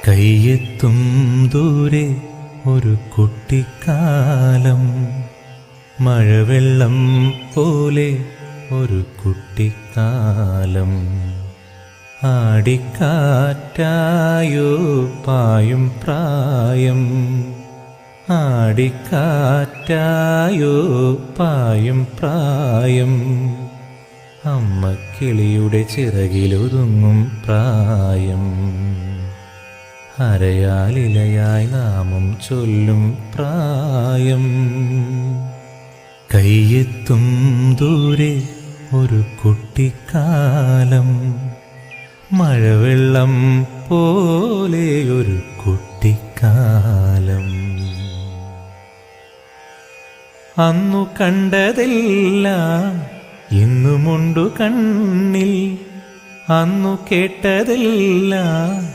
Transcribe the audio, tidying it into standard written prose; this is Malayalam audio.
കയ്യെത്തും ദൂരെ ഒരു കുട്ടിക്കാലം, മഴവെള്ളം പോലെ ഒരു കുട്ടിക്കാലം. ആടിക്കാറ്റായോ പായും പ്രായം, ആടിക്കാറ്റായോ പായും പ്രായം. അമ്മക്കിളിയുടെ ചിറകിലൊതുങ്ങും പ്രായം, അരയാലിലയായി നാമം ചൊല്ലും പ്രായം. കയ്യെത്തും ദൂരെ ഒരു കുട്ടിക്കാലം, മഴവെള്ളം പോലെ ഒരു കുട്ടിക്കാലം. അന്നു കണ്ടതെല്ലാം ഇന്നുമുണ്ടു കണ്ണിൽ, അന്നു കേട്ടതെല്ലാം